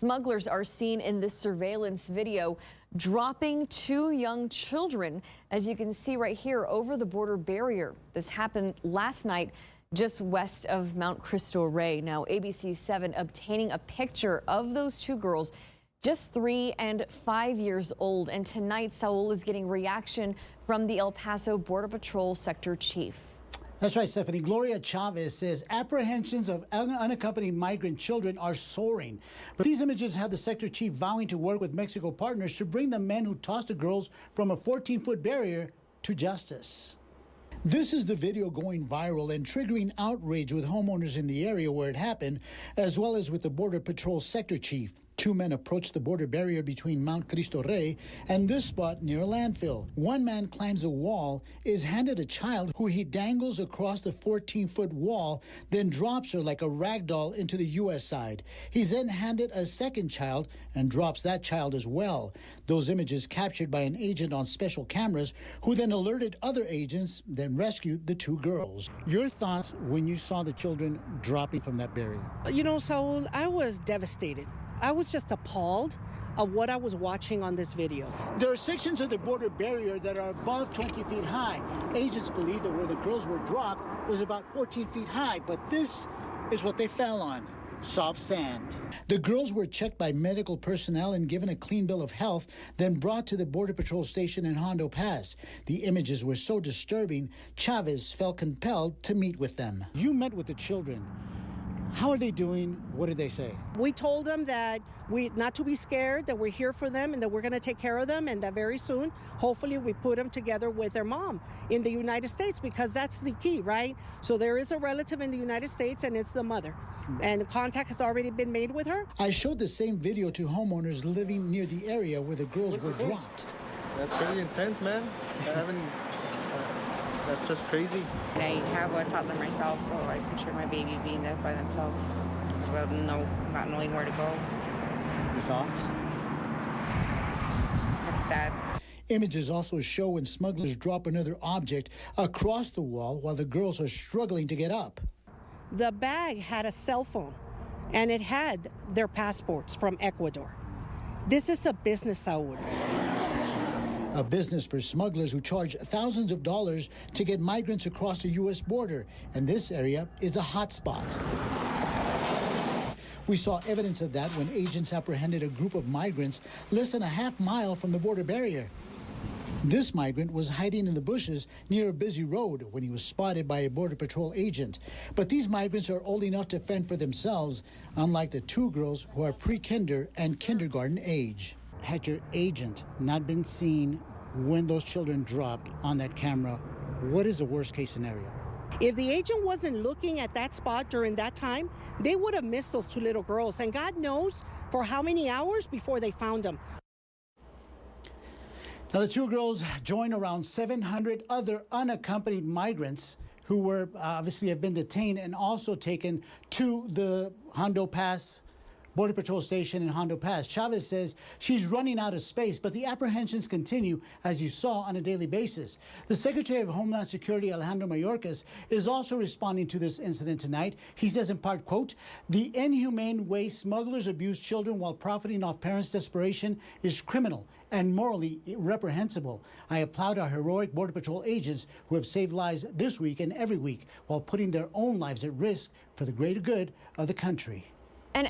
Smugglers are seen in this surveillance video dropping two young children, as you can see right here, over the border barrier. This happened last night just west of Mount Cristo Rey. Now, ABC 7 obtaining a picture of those two girls, just 3 and 5 years old. And tonight, Saul is getting reaction from the El Paso Border Patrol Sector Chief. That's right, Stephanie. Gloria Chavez says apprehensions of unaccompanied migrant children are soaring. But these images have the sector chief vowing to work with Mexico partners to bring the men who tossed the girls from a 14-foot barrier to justice. This is the video going viral and triggering outrage with homeowners in the area where it happened, as well as with the Border Patrol sector chief. Two men approached the border barrier between Mount Cristo Rey and this spot near a landfill. One man climbs a wall, is handed a child who he dangles across the 14-foot wall, then drops her like a rag doll into the U.S. side. He's then handed a second child and drops that child as well. Those images captured by an agent on special cameras who then alerted other agents, then rescued the two girls. Your thoughts when you saw the children dropping from that barrier? You know, Saul, I was devastated. I was just appalled of what I was watching on this video. There are sections of the border barrier that are above 20 feet high. Agents believe that where the girls were dropped was about 14 feet high, but this is what they fell on: soft sand. The girls were checked by medical personnel and given a clean bill of health, then brought to the Border Patrol station in Hondo Pass. The images were so disturbing, Chavez felt compelled to meet with them. You met with the children. How are they doing? What did they say? We told them that not to be scared, that we're here for them and that we're going to take care of them, and that very soon, hopefully, we put them together with their mom in the United States, because that's the key, right? So there is a relative in the United States, and it's the mother. And contact has already been made with her. I showed the same video to homeowners living near the area where the girls were dropped. That's pretty intense, man. That's just crazy. I have a toddler myself, so I picture my baby being there by themselves, well, not knowing where to go. Your thoughts? It's sad. Images also show when smugglers drop another object across the wall while the girls are struggling to get up. The bag had a cell phone, and it had their passports from Ecuador. This is a business, Saul. A business for smugglers who charge thousands of dollars to get migrants across the U.S. border, and this area is a hot spot. We saw evidence of that when agents apprehended a group of migrants less than a half mile from the border barrier. This migrant was hiding in the bushes near a busy road when he was spotted by a Border Patrol agent. But these migrants are old enough to fend for themselves, unlike the two girls who are pre-kinder and kindergarten age. Had your agent not been seen when those children dropped on that camera, what is the worst case scenario? If the agent wasn't looking at that spot during that time, they would have missed those two little girls, and God knows for how many hours before they found them. Now, the two girls join around 700 other unaccompanied migrants who were obviously have been detained and also taken to the Hondo Pass Border Patrol station in Hondo Pass. Chavez says she's running out of space, but the apprehensions continue, as you saw, on a daily basis. The Secretary of Homeland Security, Alejandro Mayorkas, is also responding to this incident tonight. He says in part, quote, "The inhumane way smugglers abuse children while profiting off parents' desperation is criminal and morally reprehensible. I applaud our heroic Border Patrol agents who have saved lives this week and every week while putting their own lives at risk for the greater good of the country." And